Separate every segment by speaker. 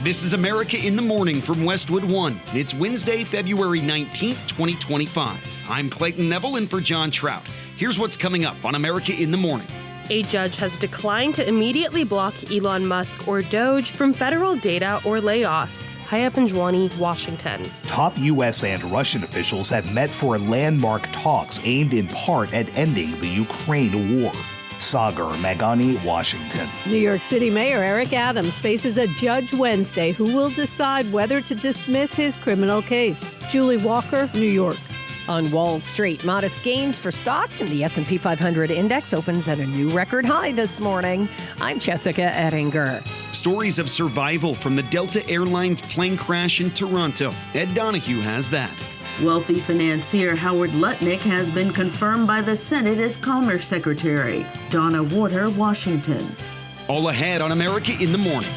Speaker 1: This is America in the Morning from Westwood One. It's Wednesday, February 19th, 2025. I'm Clayton Neville in for John Trout. Here's what's coming up on America in the Morning.
Speaker 2: A judge has declined to immediately block Elon Musk or DOGE from federal data or layoffs. Haya Panjwani, Washington.
Speaker 3: Top U.S. and Russian officials have met for landmark talks aimed in part at ending the Ukraine war. Sagar Meghani, Washington.
Speaker 4: New York City Mayor Eric Adams faces a judge Wednesday who will decide whether to dismiss his criminal case. Julie Walker, New York.
Speaker 5: On Wall Street, modest gains for stocks and the S&P 500 index opens at a new record high this morning. I'm Jessica Ettinger.
Speaker 1: Stories of survival from the Delta Airlines plane crash in Toronto. Ed Donahue has that.
Speaker 6: Wealthy financier Howard Lutnick has been confirmed by the Senate as Commerce Secretary. Donna Water, Washington.
Speaker 1: All ahead on America in the Morning.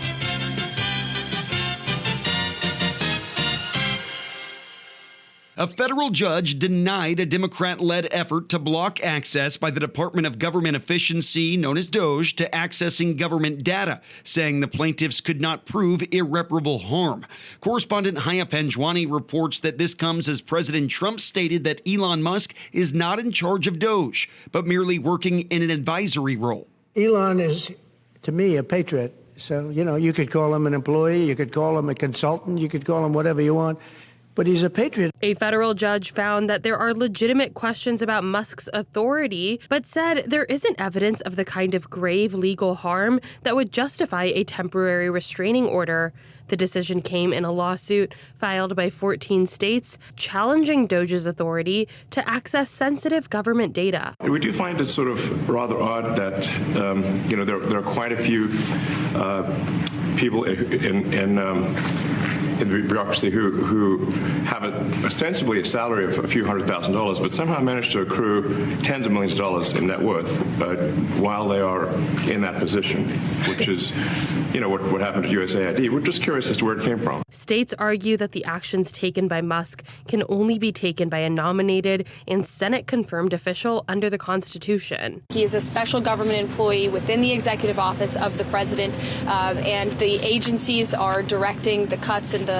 Speaker 1: A federal judge denied a Democrat-led effort to block access by the Department of Government Efficiency, known as DOGE, to accessing government data, saying the plaintiffs could not prove irreparable harm. Correspondent Haya Panjwani reports that this comes as President Trump stated that Elon Musk is not in charge of DOGE, but merely working in an advisory role.
Speaker 7: Elon is, to me, a patriot. So, you could call him an employee, you could call him a consultant, you could call him whatever you want. But he's a patriot.
Speaker 2: A federal judge found that there are legitimate questions about Musk's authority, but said there isn't evidence of the kind of grave legal harm that would justify a temporary restraining order. The decision came in a lawsuit filed by 14 states challenging DOGE's authority to access sensitive government data.
Speaker 8: We do find it sort of rather odd that, there are quite a few people in the bureaucracy who have ostensibly a salary of a few $100,000, but somehow manage to accrue tens of millions of dollars in net worth while they are in that position, which is, what happened to USAID. We're just curious as to where it came from.
Speaker 2: States argue that the actions taken by Musk can only be taken by a nominated and Senate-confirmed official under the Constitution.
Speaker 9: He is a special government employee within the executive office of the president, and the agencies are directing the cuts and the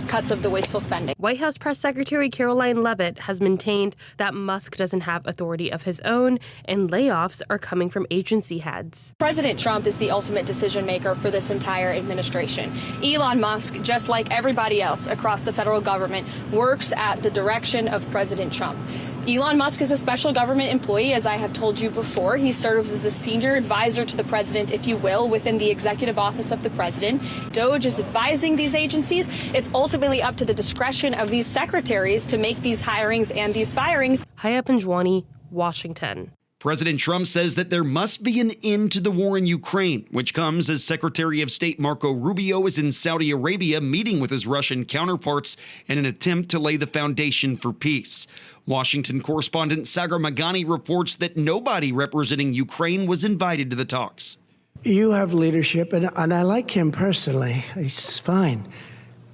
Speaker 9: cuts of the wasteful spending.
Speaker 2: White House Press Secretary Caroline Leavitt has maintained that Musk doesn't have authority of his own and layoffs are coming from agency heads.
Speaker 9: President Trump is the ultimate decision maker for this entire administration. Elon Musk, just like everybody else across the federal government, works at the direction of President Trump. Elon Musk is a special government employee, as I have told you before. He serves as a senior advisor to the president, if you will, within the executive office of the president. DOGE is advising these agencies. It's ultimately up to the discretion of these secretaries to make these hirings and these firings.
Speaker 2: Haya Panjwani, Washington.
Speaker 1: President Trump says that there must be an end to the war in Ukraine, which comes as Secretary of State Marco Rubio is in Saudi Arabia meeting with his Russian counterparts in an attempt to lay the foundation for peace. Washington correspondent Sagar Meghani reports that nobody representing Ukraine was invited to the talks.
Speaker 7: You have leadership, and I like him personally. He's fine.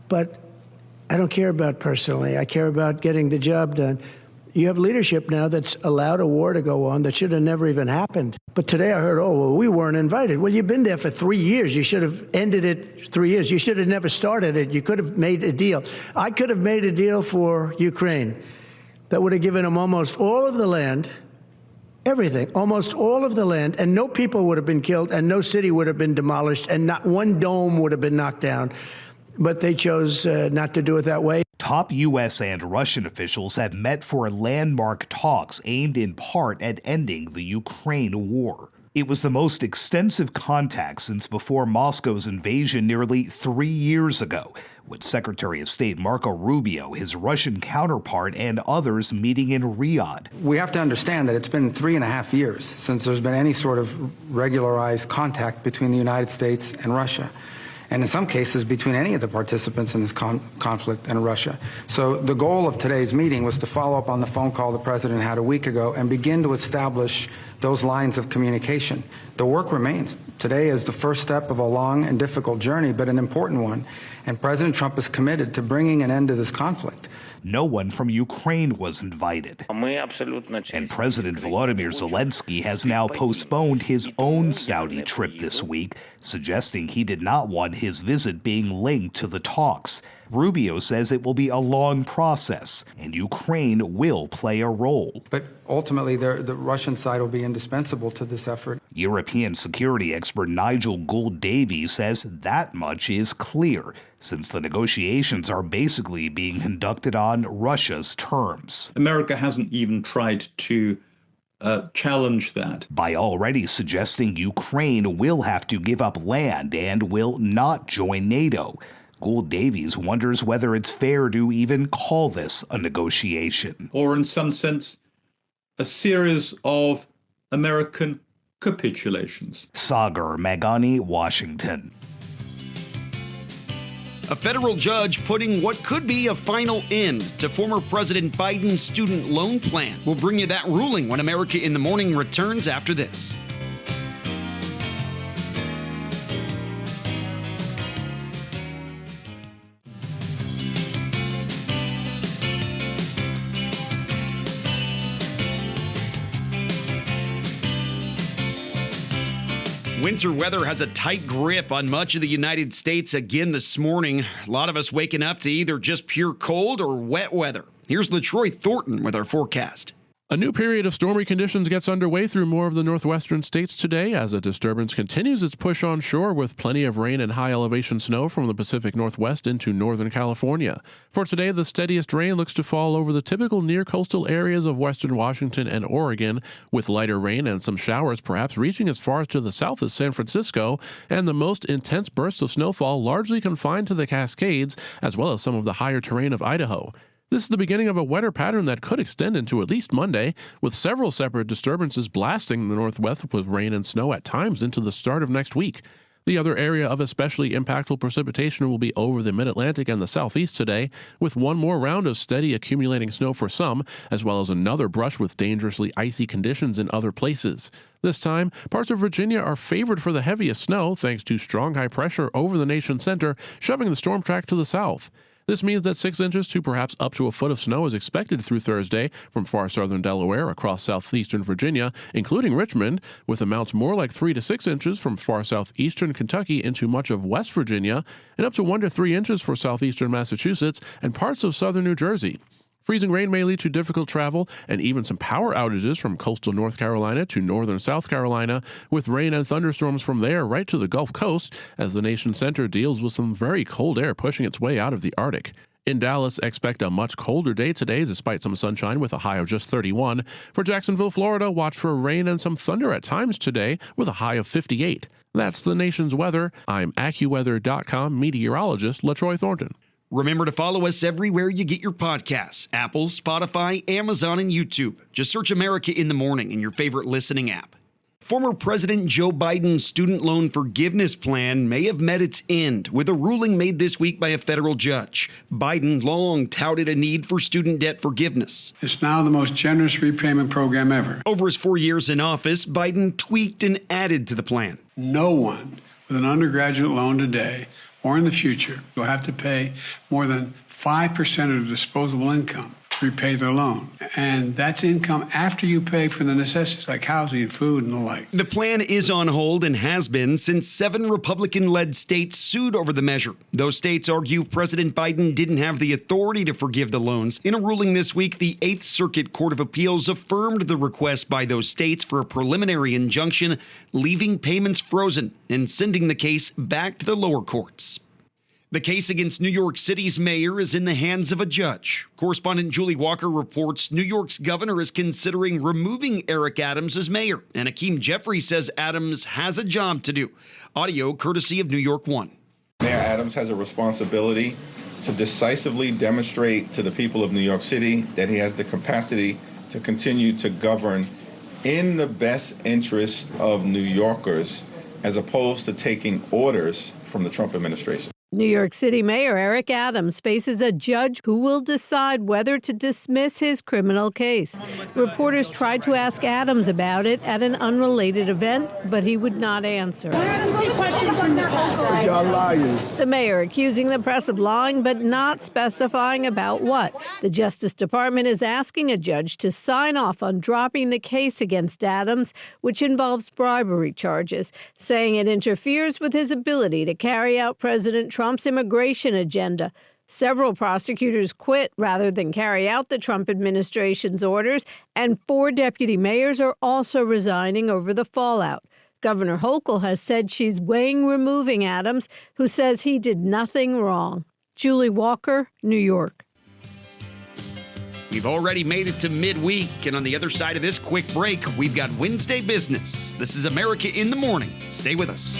Speaker 7: But I don't care about personally. I care about getting the job done. You have leadership now that's allowed a war to go on that should have never even happened. But today I heard, we weren't invited. Well, you've been there for 3 years. You should have ended it 3 years. You should have never started it. You could have made a deal. I could have made a deal for Ukraine that would have given them almost all of the land, everything, almost all of the land, and no people would have been killed, and no city would have been demolished, and not one dome would have been knocked down. But they chose not to do it that way.
Speaker 3: Top U.S. and Russian officials have met for landmark talks aimed in part at ending the Ukraine war. It was the most extensive contact since before Moscow's invasion nearly 3 years ago, with Secretary of State Marco Rubio, his Russian counterpart, and others meeting in Riyadh.
Speaker 10: We have to understand that it's been 3.5 years since there's been any sort of regularized contact between the United States and Russia, and in some cases between any of the participants in this conflict and Russia. So the goal of today's meeting was to follow up on the phone call the President had a week ago and begin to establish those lines of communication. The work remains. Today is the first step of a long and difficult journey, but an important one, and President Trump is committed to bringing an end to this conflict.
Speaker 3: No one from Ukraine was invited. And President Volodymyr Zelensky has now postponed his own Saudi trip this week, suggesting he did not want his visit being linked to the talks. Rubio says it will be a long process, and Ukraine will play a role.
Speaker 10: But ultimately, the Russian side will be indispensable to this effort.
Speaker 3: European security expert Nigel Gould-Davies says that much is clear, since the negotiations are basically being conducted on Russia's terms.
Speaker 11: America hasn't even tried to challenge that.
Speaker 3: By already suggesting Ukraine will have to give up land and will not join NATO. Gould-Davies wonders whether it's fair to even call this a negotiation.
Speaker 11: Or in some sense, a series of American capitulations.
Speaker 3: Sagar Meghani, Washington.
Speaker 1: A federal judge putting what could be a final end to former President Biden's student loan plan. We'll bring you that ruling when America in the Morning returns after this. Winter weather has a tight grip on much of the United States again this morning. A lot of us waking up to either just pure cold or wet weather. Here's LaTroy Thornton with our forecast.
Speaker 12: A new period of stormy conditions gets underway through more of the northwestern states today as a disturbance continues its push onshore with plenty of rain and high elevation snow from the Pacific Northwest into northern California. For today, the steadiest rain looks to fall over the typical near coastal areas of western Washington and Oregon, with lighter rain and some showers perhaps reaching as far as to the south as San Francisco, and the most intense bursts of snowfall largely confined to the Cascades as well as some of the higher terrain of Idaho. This is the beginning of a wetter pattern that could extend into at least Monday, with several separate disturbances blasting the northwest with rain and snow at times into the start of next week. The other area of especially impactful precipitation will be over the mid-Atlantic and the southeast today, with one more round of steady accumulating snow for some, as well as another brush with dangerously icy conditions in other places. This time, parts of Virginia are favored for the heaviest snow thanks to strong high pressure over the nation's center, shoving the storm track to the south. This means that 6 inches to perhaps up to a foot of snow is expected through Thursday from far southern Delaware across southeastern Virginia, including Richmond, with amounts more like 3 to 6 inches from far southeastern Kentucky into much of West Virginia, and up to 1 to 3 inches for southeastern Massachusetts and parts of southern New Jersey. Freezing rain may lead to difficult travel and even some power outages from coastal North Carolina to northern South Carolina, with rain and thunderstorms from there right to the Gulf Coast as the nation's center deals with some very cold air pushing its way out of the Arctic. In Dallas, expect a much colder day today despite some sunshine with a high of just 31. For Jacksonville, Florida, watch for rain and some thunder at times today with a high of 58. That's the nation's weather. I'm AccuWeather.com meteorologist LaTroy Thornton.
Speaker 1: Remember to follow us everywhere you get your podcasts: Apple, Spotify, Amazon, and YouTube. Just search America in the Morning in your favorite listening app. Former President Joe Biden's student loan forgiveness plan may have met its end with a ruling made this week by a federal judge. Biden long touted a need for student debt forgiveness.
Speaker 13: It's now the most generous repayment program ever.
Speaker 1: Over his 4 years in office, Biden tweaked and added to the plan.
Speaker 13: No one with an undergraduate loan today or in the future will have to pay more than 5% of disposable income to repay their loan. And that's income after you pay for the necessities like housing and food and the like.
Speaker 1: The plan is on hold and has been since 7 Republican-led states sued over the measure. Those states argue President Biden didn't have the authority to forgive the loans. In a ruling this week, the 8th Circuit Court of Appeals affirmed the request by those states for a preliminary injunction, leaving payments frozen and sending the case back to the lower courts. The case against New York City's mayor is in the hands of a judge. Correspondent Julie Walker reports New York's governor is considering removing Eric Adams as mayor, and Hakeem Jeffrey says Adams has a job to do. Audio courtesy of New York One.
Speaker 14: Mayor Adams has a responsibility to decisively demonstrate to the people of New York City that he has the capacity to continue to govern in the best interest of New Yorkers, as opposed to taking orders from the Trump administration.
Speaker 4: New York City Mayor Eric Adams faces a judge who will decide whether to dismiss his criminal case. Reporters tried to ask Adams about it at an unrelated event, but he would not answer. The mayor accusing the press of lying, but not specifying about what. The Justice Department is asking a judge to sign off on dropping the case against Adams, which involves bribery charges, saying it interferes with his ability to carry out President Trump's immigration agenda. Several prosecutors quit rather than carry out the Trump administration's orders, and 4 deputy mayors are also resigning over the fallout. Governor Hochul has said she's weighing removing Adams, who says he did nothing wrong. Julie Walker, New York.
Speaker 1: We've already made it to midweek, and on the other side of this quick break, we've got Wednesday Business. This is America in the Morning. Stay with us.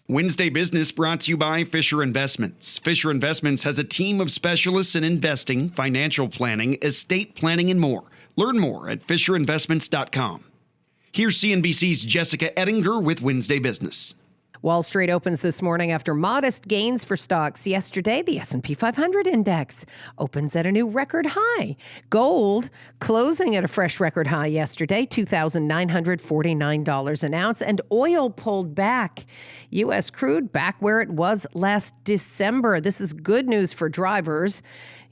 Speaker 1: Wednesday Business brought to you by Fisher Investments. Fisher Investments has a team of specialists in investing, financial planning, estate planning, and more. Learn more at FisherInvestments.com. Here's CNBC's Jessica Ettinger with Wednesday Business.
Speaker 5: Wall Street opens this morning after modest gains for stocks. Yesterday, the S&P 500 index opens at a new record high. Gold closing at a fresh record high yesterday, $2,949 an ounce, and oil pulled back. U.S. crude back where it was last December. This is good news for drivers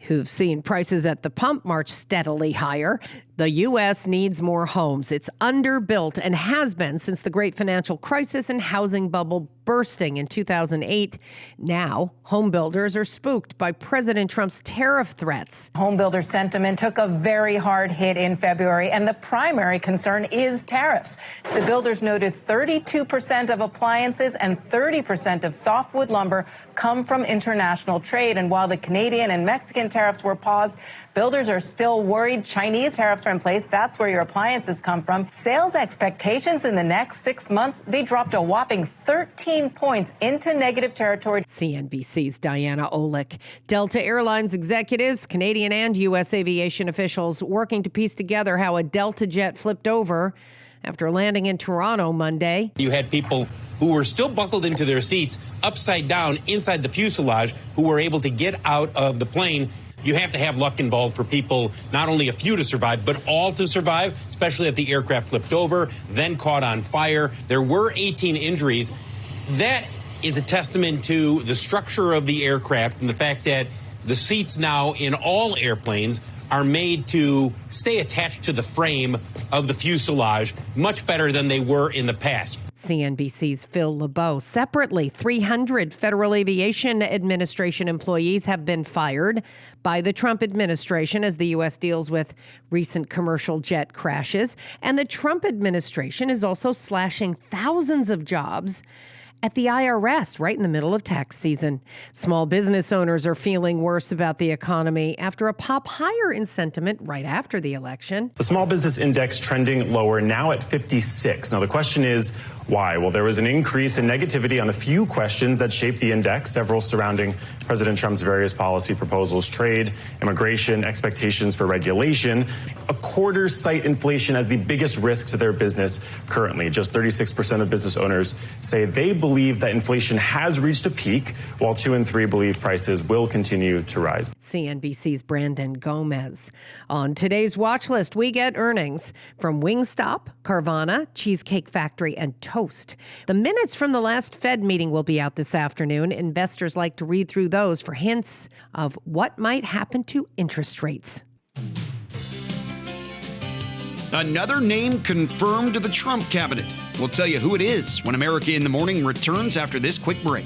Speaker 5: who've seen prices at the pump march steadily higher. The U.S. needs more homes. It's underbuilt and has been since the great financial crisis and housing bubble bursting in 2008. Now, home builders are spooked by President Trump's tariff threats.
Speaker 15: Home builder sentiment took a very hard hit in February, and the primary concern is tariffs. The builders noted 32% of appliances and 30% of softwood lumber come from international trade. And while the Canadian and Mexican tariffs were paused, builders are still worried Chinese tariffs are in place. That's where your appliances come from. Sales expectations in the next 6 months, they dropped a whopping 13 points into negative territory.
Speaker 5: CNBC's Diana Olick. Delta Airlines executives, Canadian and U.S. aviation officials working to piece together how a Delta jet flipped over after landing in Toronto Monday.
Speaker 16: You had people who were still buckled into their seats upside down inside the fuselage who were able to get out of the plane. You have to have luck involved for people, not only a few to survive, but all to survive, especially if the aircraft flipped over, then caught on fire. There were 18 injuries. That is a testament to the structure of the aircraft and the fact that the seats now in all airplanes are made to stay attached to the frame of the fuselage much better than they were in the past.
Speaker 5: CNBC's Phil LeBeau. Separately, 300 Federal Aviation Administration employees have been fired by the Trump administration as the U.S. deals with recent commercial jet crashes. And the Trump administration is also slashing thousands of jobs at the IRS right in the middle of tax season. Small business owners are feeling worse about the economy after a pop higher in sentiment right after the election.
Speaker 17: The small business index trending lower, now at 56. Now, the question is why? Well, there was an increase in negativity on a few questions that shaped the index, several surrounding President Trump's various policy proposals, trade, immigration, expectations for regulation. A quarter cite inflation as the biggest risk to their business currently. Just 36% of business owners say they believe that inflation has reached a peak, while 2 in 3 believe prices will continue to rise.
Speaker 5: CNBC's Brandon Gomez. On today's watch list, we get earnings from Wingstop, Carvana, Cheesecake Factory, and Toast. The minutes from the last Fed meeting will be out this afternoon. Investors like to read through those for hints of what might happen to interest rates.
Speaker 1: Another name confirmed to the Trump cabinet. We'll tell you who it is when America in the Morning returns after this quick break.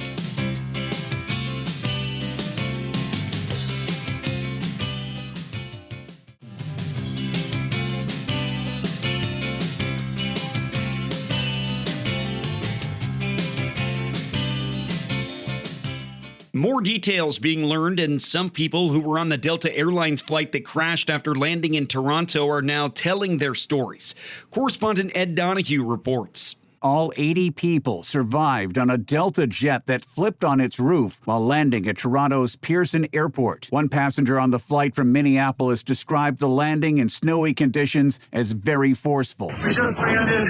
Speaker 1: More details being learned, and some people who were on the Delta Airlines flight that crashed after landing in Toronto are now telling their stories. Correspondent Ed Donahue reports.
Speaker 18: all 80 people survived on a Delta jet that flipped on its roof while landing at Toronto's Pearson Airport. One passenger on the flight from Minneapolis described the landing in snowy conditions as very forceful.
Speaker 19: We just landed.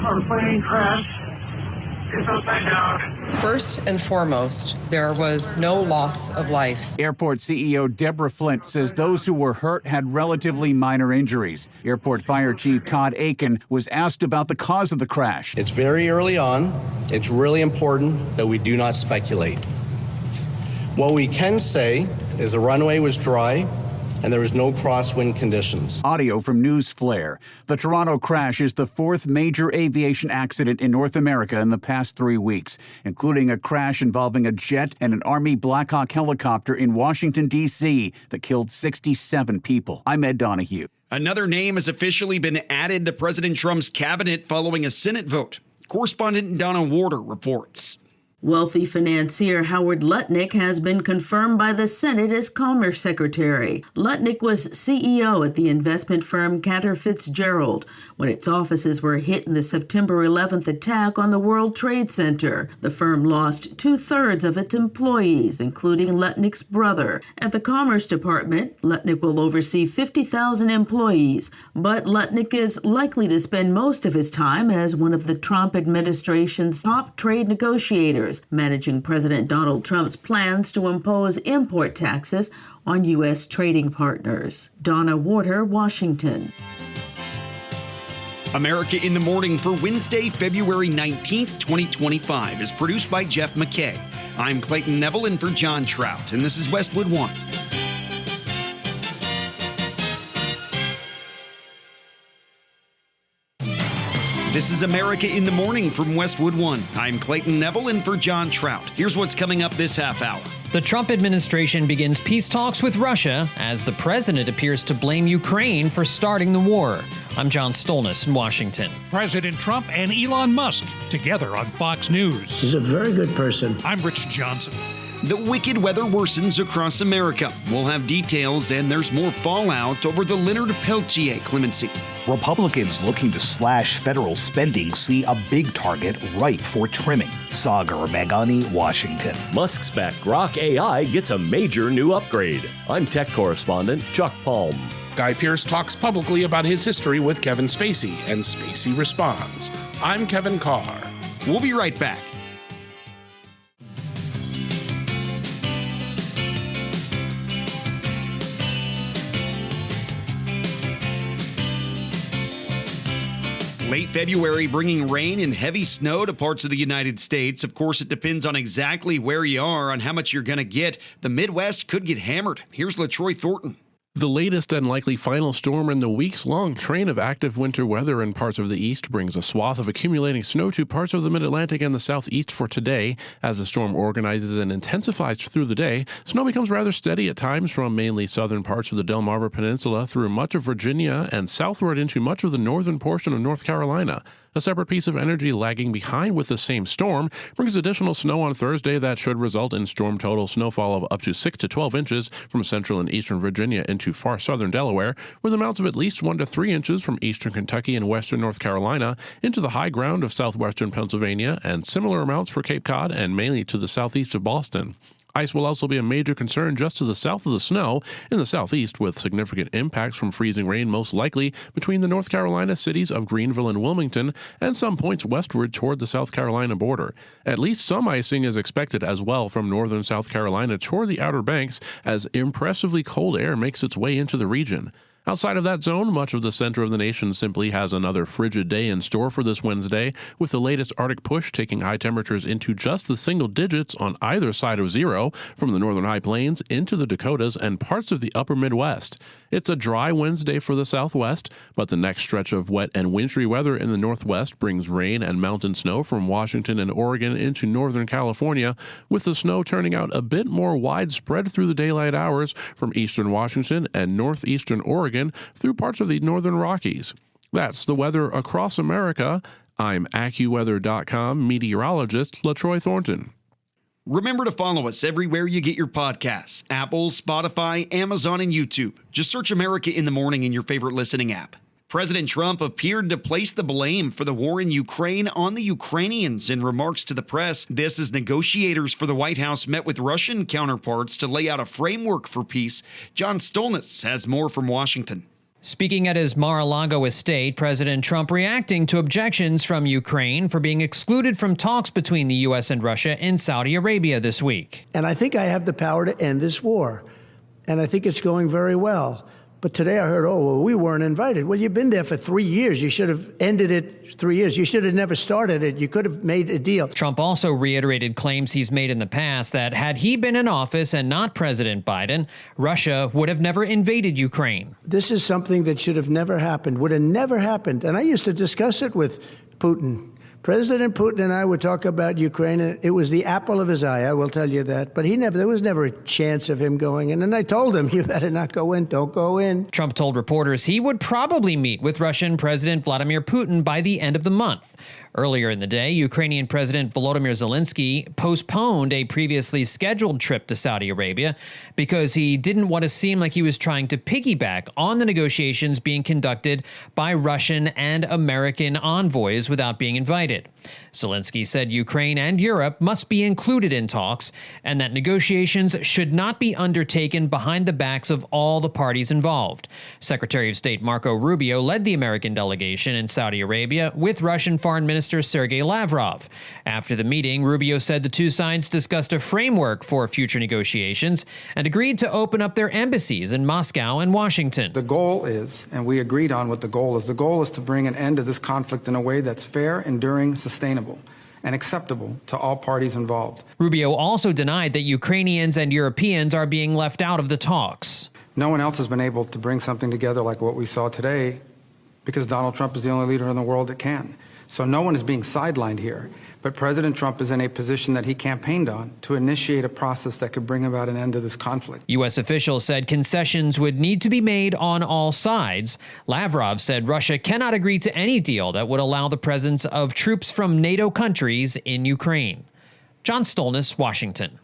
Speaker 19: Our plane crashed. It's upside down.
Speaker 20: First and foremost, there was no loss of life.
Speaker 18: Airport CEO Deborah Flint says those who were hurt had relatively minor injuries. Airport Fire Chief Todd Aiken was asked about the cause of the crash.
Speaker 21: It's very early on. It's really important that we do not speculate. What we can say is the runway was dry and there was no crosswind conditions.
Speaker 18: Audio from News Flare. The Toronto crash is the fourth major aviation accident in North America in the past 3 weeks, including a crash involving a jet and an Army Black Hawk helicopter in Washington, D.C. that killed 67 people. I'm Ed Donahue.
Speaker 1: Another name has officially been added to President Trump's cabinet following a Senate vote. Correspondent Donna Warder reports.
Speaker 6: Wealthy financier Howard Lutnick has been confirmed by the Senate as Commerce Secretary. Lutnick was CEO at the investment firm Cantor Fitzgerald when its offices were hit in the September 11th attack on the World Trade Center. The firm lost 2/3 of its employees, including Lutnick's brother. At the Commerce Department, Lutnick will oversee 50,000 employees, but Lutnick is likely to spend most of his time as one of the Trump administration's top trade negotiators, managing President Donald Trump's plans to impose import taxes on U.S. trading partners. Donna Warder, Washington.
Speaker 1: America in the Morning for Wednesday, February 19th, 2025 is produced by Jeff McKay. I'm Clayton Neville in for John Trout, and this is Westwood One. This is America in the Morning from Westwood One. I'm Clayton Neville in for John Trout. Here's what's coming up this half hour.
Speaker 22: The Trump administration begins peace talks with Russia as the president appears to blame Ukraine for starting the war. I'm John Stolnis in Washington.
Speaker 23: President Trump and Elon Musk together on Fox News.
Speaker 7: He's a very good person.
Speaker 23: I'm Rich Johnson.
Speaker 1: The wicked weather worsens across America. We'll have details, and there's more fallout over the Leonard Peltier clemency.
Speaker 3: Republicans looking to slash federal spending see a big target ripe for trimming. Sagar Meghani, Washington.
Speaker 24: Musk's backed Grok AI gets a major new upgrade. I'm tech correspondent Chuck Palm.
Speaker 25: Guy Pearce talks publicly about his history with Kevin Spacey, and Spacey responds. I'm Kevin Carr.
Speaker 1: We'll be right back. Late February bringing rain and heavy snow to parts of the United States. Of course, it depends on exactly where you are, on how much you're going to get. The Midwest could get hammered. Here's LaTroy Thornton.
Speaker 12: The latest and likely final storm in the weeks-long train of active winter weather in parts of the east brings a swath of accumulating snow to parts of the mid-Atlantic and the southeast for today. As the storm organizes and intensifies through the day, snow becomes rather steady at times from mainly southern parts of the Delmarva Peninsula through much of Virginia and southward into much of the northern portion of North Carolina. A separate piece of energy lagging behind with the same storm brings additional snow on Thursday that should result in storm total snowfall of up to 6 to 12 inches from central and eastern Virginia into far southern Delaware, with amounts of at least 1 to 3 inches from eastern Kentucky and western North Carolina into the high ground of southwestern Pennsylvania, and similar amounts for Cape Cod and mainly to the southeast of Boston. Ice will also be a major concern just to the south of the snow in the southeast, with significant impacts from freezing rain most likely between the North Carolina cities of Greenville and Wilmington and some points westward toward the South Carolina border. At least some icing is expected as well from northern South Carolina toward the Outer Banks as impressively cold air makes its way into the region. Outside of that zone, much of the center of the nation simply has another frigid day in store for this Wednesday, with the latest Arctic push taking high temperatures into just the single digits on either side of zero, from the northern high plains into the Dakotas and parts of the upper Midwest. It's a dry Wednesday for the southwest, but the next stretch of wet and wintry weather in the northwest brings rain and mountain snow from Washington and Oregon into northern California, with the snow turning out a bit more widespread through the daylight hours from eastern Washington and northeastern Oregon through parts of the northern Rockies. That's the weather across America. I'm AccuWeather.com meteorologist LaTroy Thornton.
Speaker 1: Remember to follow us everywhere you get your podcasts: Apple, Spotify, Amazon, and YouTube. Just search America in the Morning in your favorite listening app. President Trump appeared to place the blame for the war in Ukraine on the Ukrainians in remarks to the press. This as negotiators for the White House met with Russian counterparts to lay out a framework for peace. John Stolnitz has more from Washington.
Speaker 22: Speaking at his Mar-a-Lago estate, President Trump reacting to objections from Ukraine for being excluded from talks between the U.S. and Russia in Saudi Arabia this week.
Speaker 7: And I think I have the power to end this war. And I think it's going very well. But today I heard, oh, well, we weren't invited. Well, you've been there for 3 years. You should have ended it 3 years. You should have never started it. You could have made a deal.
Speaker 22: Trump also reiterated claims he's made in the past that had he been in office and not President Biden, Russia would have never invaded Ukraine.
Speaker 7: This is something that should have never happened, would have never happened. And I used to discuss it with Putin. President Putin and I would talk about Ukraine. It was the apple of his eye, I will tell you that. But there was never a chance of him going in. And I told him, you better not go in, don't go in.
Speaker 22: Trump told reporters he would probably meet with Russian President Vladimir Putin by the end of the month. Earlier in the day, Ukrainian President Volodymyr Zelensky postponed a previously scheduled trip to Saudi Arabia because he didn't want to seem like he was trying to piggyback on the negotiations being conducted by Russian and American envoys without being invited. Zelensky said Ukraine and Europe must be included in talks and that negotiations should not be undertaken behind the backs of all the parties involved. Secretary of State Marco Rubio led the American delegation in Saudi Arabia with Russian Foreign Minister Sergei Lavrov. After the meeting, Rubio said the two sides discussed a framework for future negotiations and agreed to open up their embassies in Moscow and Washington.
Speaker 2: The goal is, and we agreed on what the goal is to bring an end to this conflict in a way that's fair, enduring, sustainable, and acceptable to all parties involved.
Speaker 22: Rubio also denied that Ukrainians and Europeans are being left out of the talks.
Speaker 2: No one else has been able to bring something together like what we saw today because Donald Trump is the only leader in the world that can. So no one is being sidelined here. But President Trump is in a position that he campaigned on to initiate a process that could bring about an end to this conflict.
Speaker 22: U.S. officials said concessions would need to be made on all sides. Lavrov said Russia cannot agree to any deal that would allow the presence of troops from NATO countries in Ukraine. John Stolnitz, Washington.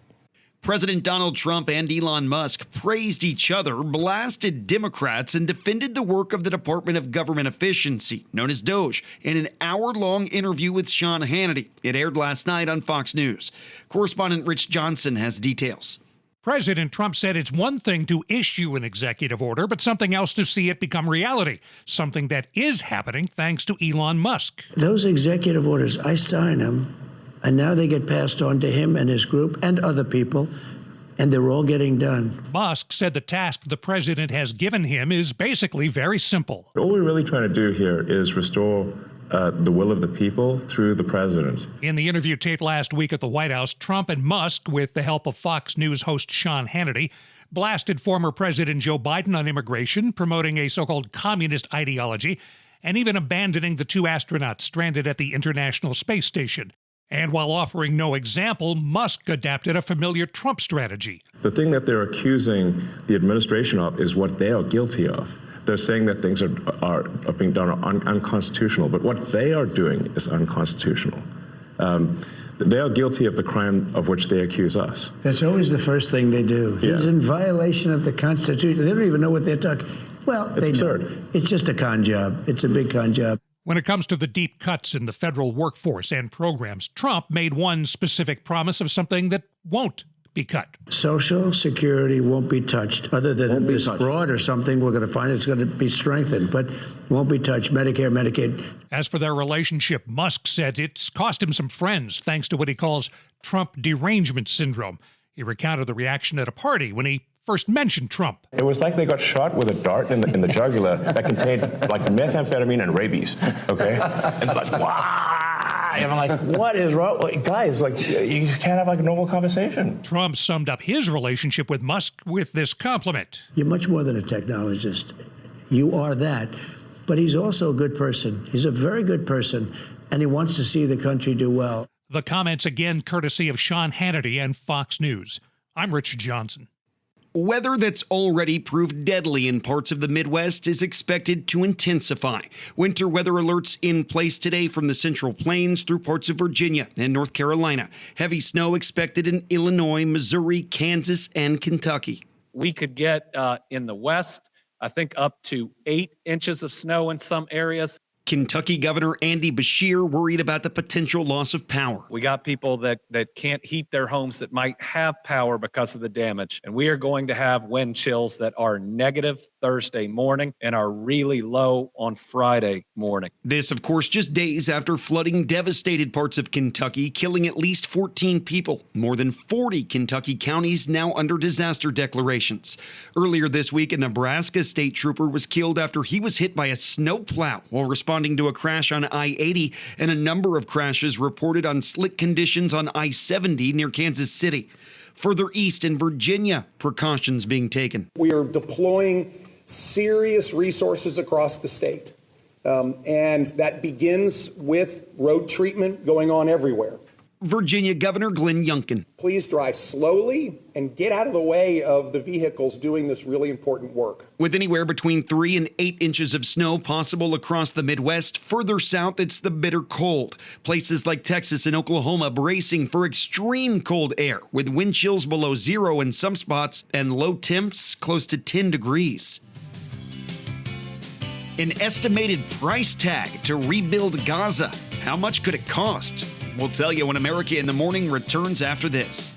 Speaker 1: President Donald Trump and Elon Musk praised each other, blasted Democrats, and defended the work of the Department of Government Efficiency, known as DOGE, in an hour-long interview with Sean Hannity. It aired last night on Fox News. Correspondent Rich Johnson has details.
Speaker 23: President Trump said it's one thing to issue an executive order, but something else to see it become reality, something that is happening thanks to Elon Musk.
Speaker 7: Those executive orders, I sign them. And now they get passed on to him and his group and other people, and they're all getting done.
Speaker 23: Musk said the task the president has given him is basically very simple.
Speaker 8: All we're really trying to do here is restore the will of the people through the president.
Speaker 23: In the interview taped last week at the White House, Trump and Musk, with the help of Fox News host Sean Hannity, blasted former President Joe Biden on immigration, promoting a so-called communist ideology, and even abandoning the two astronauts stranded at the International Space Station. And while offering no example, Musk adapted a familiar Trump strategy.
Speaker 8: The thing that they're accusing the administration of is what they are guilty of. They're saying that things are being done unconstitutional, but what they are doing is unconstitutional. They are guilty of the crime of which they accuse us.
Speaker 7: That's always the first thing they do. He's in violation of the Constitution. They don't even know what they're talking. Well,
Speaker 8: it's absurd.
Speaker 7: Don't. It's just a con job. It's a big con job.
Speaker 23: When it comes to the deep cuts in the federal workforce and programs, Trump made one specific promise of something that won't be cut.
Speaker 7: Social Security won't be touched. Other than if there's fraud or something, we're going to find it's going to be strengthened, but won't be touched. Medicare, Medicaid.
Speaker 23: As for their relationship, Musk said it's cost him some friends thanks to what he calls Trump derangement syndrome. He recounted the reaction at a party when he first mentioned Trump.
Speaker 8: It was like they got shot with a dart in the jugular that contained like methamphetamine and rabies, okay? And they're like, wow! And I'm like, what is wrong? Guys, like, you can't have like a normal conversation.
Speaker 23: Trump summed up his relationship with Musk with this compliment.
Speaker 7: You're much more than a technologist. You are that. But he's also a good person. He's a very good person, and he wants to see the country do well.
Speaker 23: The comments again courtesy of Sean Hannity and Fox News. I'm Rich Johnson.
Speaker 1: Weather that's already proved deadly in parts of the Midwest is expected to intensify. Winter weather alerts in place today from the Central Plains through parts of Virginia and North Carolina. Heavy snow expected in Illinois, Missouri, Kansas, and Kentucky.
Speaker 9: We could get in the west I think up to 8 inches of snow in some areas.
Speaker 1: Kentucky Governor Andy Beshear worried about the potential loss of power.
Speaker 9: We got people that can't heat their homes that might have power because of the damage. And we are going to have wind chills that are negative Thursday morning and are really low on Friday morning.
Speaker 1: This, of course, just days after flooding devastated parts of Kentucky, killing at least 14 people. More than 40 Kentucky counties now under disaster declarations. Earlier this week, a Nebraska state trooper was killed after he was hit by a snowplow while responding to a crash on I-80, and a number of crashes reported on slick conditions on I-70 near Kansas City. Further east in Virginia, precautions being taken.
Speaker 10: We are deploying serious resources across the state, and that begins with road treatment going on everywhere.
Speaker 1: Virginia Governor Glenn Youngkin.
Speaker 10: Please drive slowly and get out of the way of the vehicles doing this really important work.
Speaker 1: With anywhere between 3 and 8 inches of snow possible across the Midwest, further south it's the bitter cold. Places like Texas and Oklahoma bracing for extreme cold air, with wind chills below 0 in some spots and low temps close to 10 degrees. An estimated price tag to rebuild Gaza. How much could it cost? We'll tell you when America in the Morning returns after this.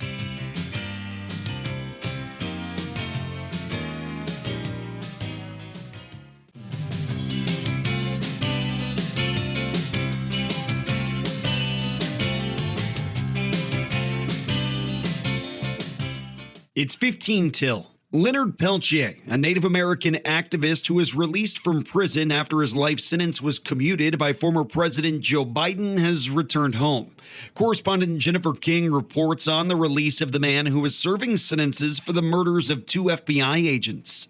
Speaker 1: It's 15 till. Leonard Peltier, a Native American activist who was released from prison after his life sentence was commuted by former President Joe Biden, has returned home. Correspondent Jennifer King reports on the release of the man who was serving sentences for the murders of 2 FBI agents.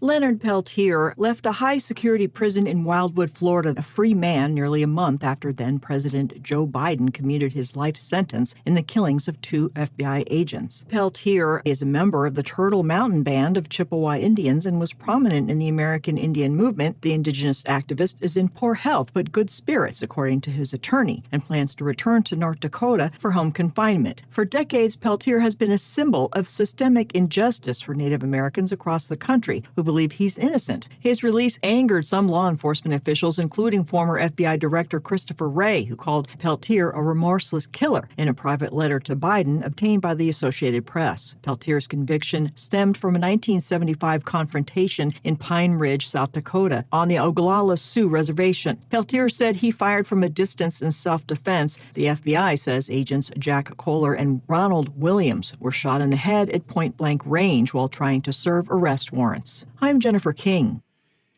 Speaker 11: Leonard Peltier left a high-security prison in Wildwood, Florida, a free man nearly a month after then-President Joe Biden commuted his life sentence in the killings of 2 FBI agents. Peltier is a member of the Turtle Mountain Band of Chippewa Indians and was prominent in the American Indian movement. The indigenous activist is in poor health but good spirits, according to his attorney, and plans to return to North Dakota for home confinement. For decades, Peltier has been a symbol of systemic injustice for Native Americans across the country who believe he's innocent. His release angered some law enforcement officials, including former FBI Director Christopher Wray, who called Peltier a remorseless killer in a private letter to Biden obtained by the Associated Press. Peltier's conviction stemmed from a 1975 confrontation in Pine Ridge, South Dakota, on the Oglala Sioux Reservation. Peltier said he fired from a distance in self-defense. The FBI says agents Jack Kohler and Ronald Williams were shot in the head at point-blank range while trying to serve arrest warrants. I'm Jennifer King.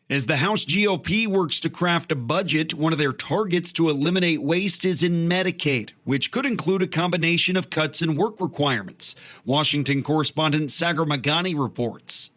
Speaker 1: As the House GOP works to craft a budget, one of their targets to eliminate waste is in Medicaid, which could include a combination of cuts and work requirements. Washington correspondent Sagar Meghani reports.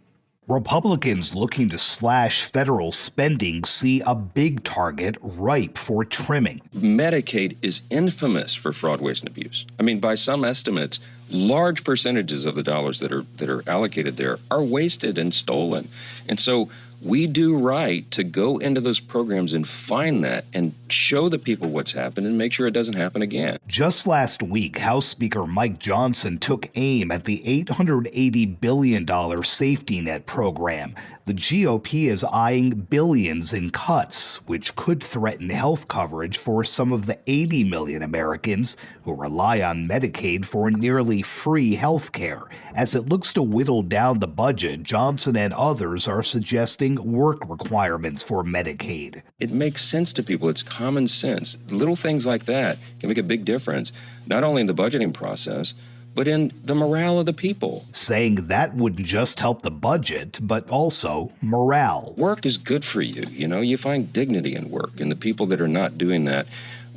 Speaker 3: Republicans looking to slash federal spending see a big target ripe for trimming.
Speaker 13: Medicaid is infamous for fraud, waste, and abuse. I mean, by some estimates, large percentages of the dollars that are allocated there are wasted and stolen. And so we do right to go into those programs and find that and show the people what's happened and make sure it doesn't happen again.
Speaker 3: Just last week, House Speaker Mike Johnson took aim at the $880 billion safety net program. The GOP is eyeing billions in cuts, which could threaten health coverage for some of the 80 million Americans who rely on Medicaid for nearly free health care. As it looks to whittle down the budget, Johnson and others are suggesting work requirements for Medicaid.
Speaker 13: It makes sense to people. It's common sense. Little things like that can make a big difference, not only in the budgeting process, but in the morale of the people.
Speaker 3: Saying that wouldn't just help the budget, but also morale.
Speaker 13: Work is good for you. You know, you find dignity in work, and the people that are not doing that,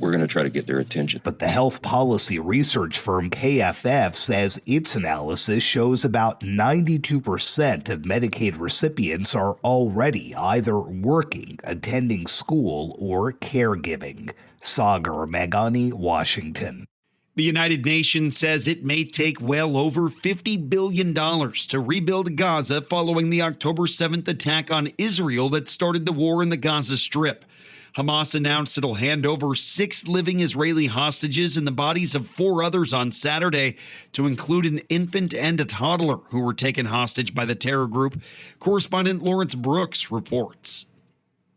Speaker 13: we're going to try to get their attention.
Speaker 3: But the health policy research firm KFF says its analysis shows about 92% of Medicaid recipients are already either working, attending school, or caregiving. Sagar Meghani, Washington.
Speaker 1: The United Nations says it may take well over $50 billion to rebuild Gaza following the October 7th attack on Israel that started the war in the Gaza Strip. Hamas announced it'll hand over 6 living Israeli hostages and the bodies of 4 others on Saturday, to include an infant and a toddler who were taken hostage by the terror group. Correspondent Lawrence Brooks reports.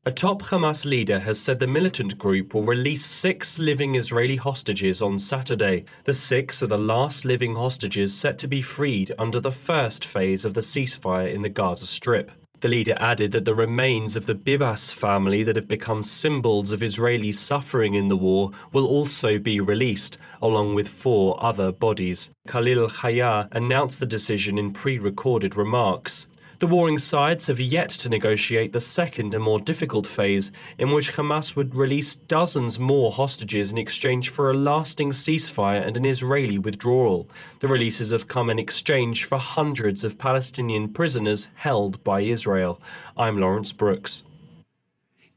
Speaker 4: A top Hamas leader has said the militant group will release 6 living Israeli hostages on Saturday. The 6 are the last living hostages set to be freed under the first phase of the ceasefire in the Gaza Strip. The leader added that the remains of the Bibas family that have become symbols of Israeli suffering in the war will also be released, along with 4 other bodies. Khalil Haya announced the decision in pre-recorded remarks. The warring sides have yet to negotiate the second and more difficult phase, in which Hamas would release dozens more hostages in exchange for a lasting ceasefire and an Israeli withdrawal. The releases have come in exchange for hundreds of Palestinian prisoners held by Israel. I'm Lawrence Brooks.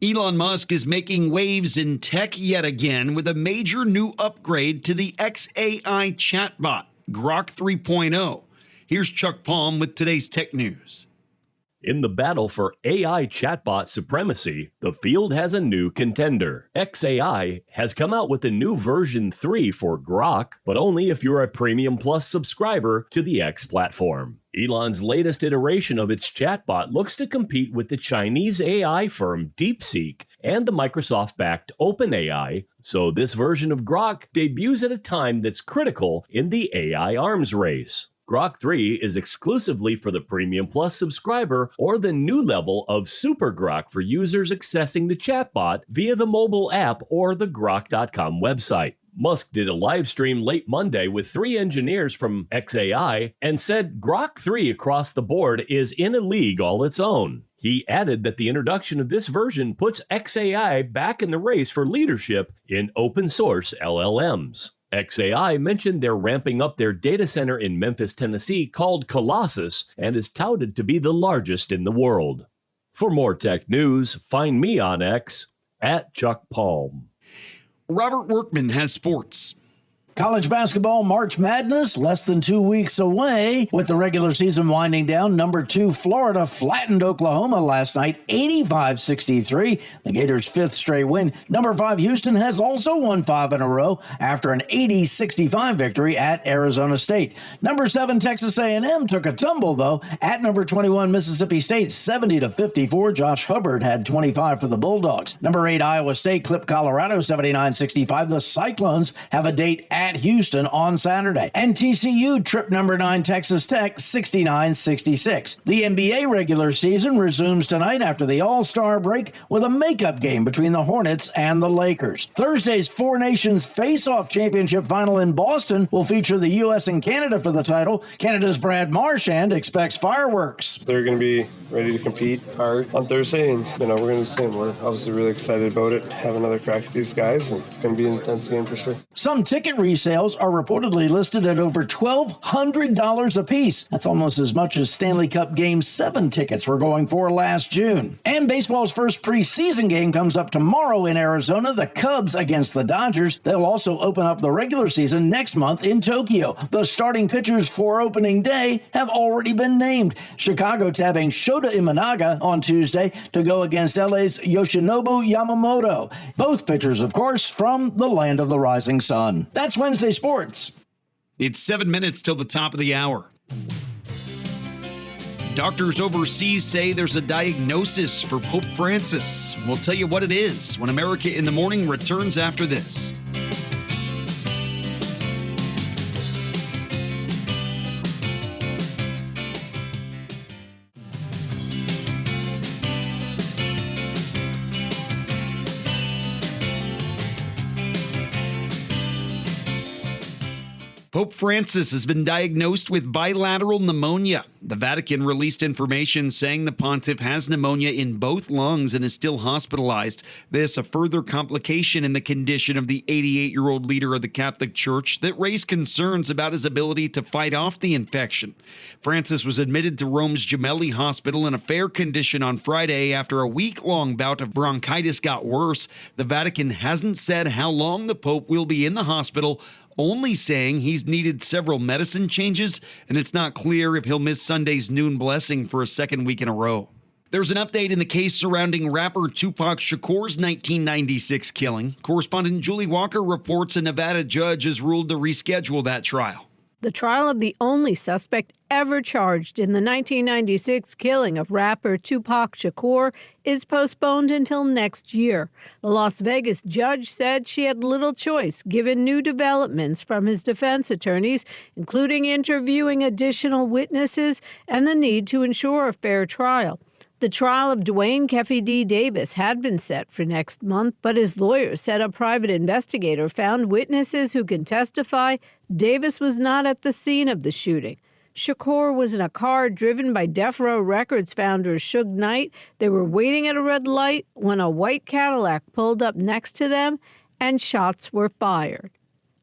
Speaker 1: Elon Musk is making waves in tech yet again with a major new upgrade to the XAI chatbot, Grok 3.0. Here's Chuck Palm with today's tech news.
Speaker 24: In the battle for AI chatbot supremacy, the field has a new contender. XAI has come out with a new version 3 for Grok, but only if you're a Premium Plus subscriber to the X platform. Elon's latest iteration of its chatbot looks to compete with the Chinese AI firm DeepSeek and the Microsoft-backed OpenAI, so this version of Grok debuts at a time that's critical in the AI arms race. Grok 3 is exclusively for the Premium Plus subscriber or the new level of Super Grok for users accessing the chatbot via the mobile app or the Grok.com website. Musk did a live stream late Monday with 3 engineers from XAI and said Grok 3 across the board is in a league all its own. He added that the introduction of this version puts XAI back in the race for leadership in open source LLMs. XAI mentioned they're ramping up their data center in Memphis, Tennessee called Colossus and is touted to be the largest in the world. For more tech news, find me on X at Chuck Palm.
Speaker 1: Robert Workman has sports.
Speaker 14: College basketball March Madness less than 2 weeks away. With the regular season winding down, number 2 Florida flattened Oklahoma last night 85-63, the Gators' 5th straight win. Number 5 Houston has also won 5 in a row after an 80-65 victory at Arizona State. Number 7 Texas A&M took a tumble though at number 21 Mississippi State 70-54. Josh Hubbard had 25 for the Bulldogs. Number 8 Iowa State clipped Colorado 79-65. The Cyclones have a date at Houston on Saturday. And TCU tripped number 9 Texas Tech 69-66. The NBA regular season resumes tonight after the All-Star break with a makeup game between the Hornets and the Lakers. Thursday's Four Nations Face-Off Championship final in Boston will feature the U.S. and Canada for the title. Canada's Brad Marchand expects fireworks.
Speaker 15: They're going to be ready to compete hard on Thursday, and we're going to do the same. We're obviously really excited about it, have another crack at these guys, and it's going to be an intense game for sure.
Speaker 14: Some ticket resales are reportedly listed at over $1,200 a piece. That's almost as much as Stanley Cup Game 7 tickets were going for last June. And baseball's first preseason game comes up tomorrow in Arizona, the Cubs against the Dodgers. They'll also open up the regular season next month in Tokyo. The starting pitchers for opening day have already been named. Chicago tabbing Shota Imanaga on Tuesday to go against LA's Yoshinobu Yamamoto. Both pitchers, of course, from the land of the rising sun. That's Wednesday Sports.
Speaker 1: It's 7 minutes till the top of the hour. Doctors overseas say there's a diagnosis for Pope Francis. We'll tell you what it is when America in the Morning returns after this. Pope Francis has been diagnosed with bilateral pneumonia. The Vatican released information saying the pontiff has pneumonia in both lungs and is still hospitalized. This a further complication in the condition of the 88-year-old leader of the Catholic Church that raised concerns about his ability to fight off the infection. Francis was admitted to Rome's Gemelli Hospital in a fair condition on Friday after a week-long bout of bronchitis got worse. The Vatican hasn't said how long the Pope will be in the hospital, only saying he's needed several medicine changes, and it's not clear if he'll miss Sunday's noon blessing for a second week in a row. There's an update in the case surrounding rapper Tupac Shakur's 1996 killing. Correspondent Julie Walker reports a Nevada judge has ruled to reschedule that trial.
Speaker 5: The trial of the only suspect ever charged in the 1996 killing of rapper Tupac Shakur is postponed until next year. The Las Vegas judge said she had little choice given new developments from his defense attorneys, including interviewing additional witnesses and the need to ensure a fair trial. The trial of Dwayne Keffe D. Davis had been set for next month, but his lawyers said a private investigator found witnesses who can testify Davis was not at the scene of the shooting. Shakur was in a car driven by Death Row Records founder Suge Knight. They were waiting at a red light when a white Cadillac pulled up next to them and shots were fired.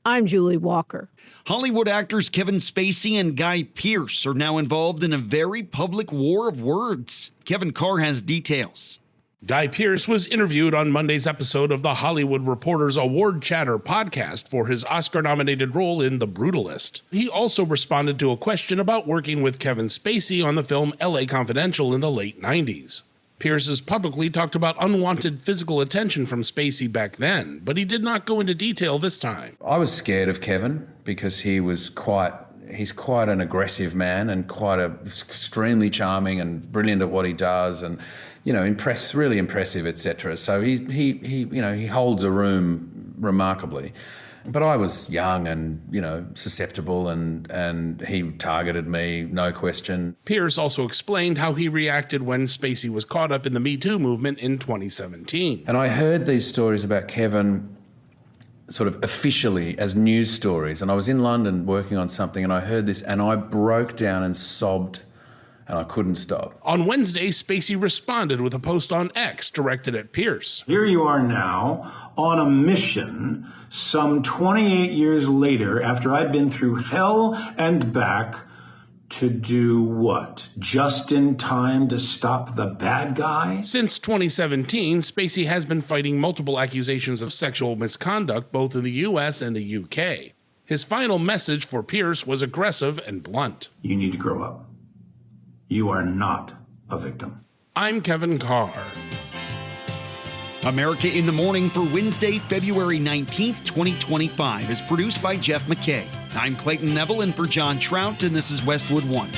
Speaker 5: I'm Julie Walker.
Speaker 1: Hollywood actors Kevin Spacey and Guy Pearce are now involved in a very public war of words. Kevin Carr has details.
Speaker 25: Guy Pearce was interviewed on Monday's episode of the Hollywood Reporter's Award Chatter podcast for his Oscar-nominated role in The Brutalist. He also responded to a question about working with Kevin Spacey on the film L.A. Confidential in the late 90s. Pearce has publicly talked about unwanted physical attention from Spacey back then, but he did not go into detail this time.
Speaker 16: I was scared of Kevin because he's quite an aggressive man and extremely charming and brilliant at what he does and, really impressive, etc. So he holds a room remarkably. But I was young and, susceptible and he targeted me, no question.
Speaker 25: Pearce also explained how he reacted when Spacey was caught up in the Me Too movement in 2017.
Speaker 16: And I heard these stories about Kevin sort of officially as news stories. And I was in London working on something and I heard this and I broke down and sobbed and I couldn't stop.
Speaker 25: On Wednesday, Spacey responded with a post on X directed at Pearce.
Speaker 17: Here you are now on a mission some 28 years later after I've been through hell and back to do what? Just in time to stop the bad guy?
Speaker 25: Since 2017, Spacey has been fighting multiple accusations of sexual misconduct both in the U.S. and the U.K. His final message for Pearce was aggressive and blunt.
Speaker 17: You need to grow up. You are not a victim.
Speaker 25: I'm Kevin Carr.
Speaker 1: America in the Morning for Wednesday, February 19th, 2025 is produced by Jeff McKay. I'm Clayton Neville in for John Trout, and this is Westwood One.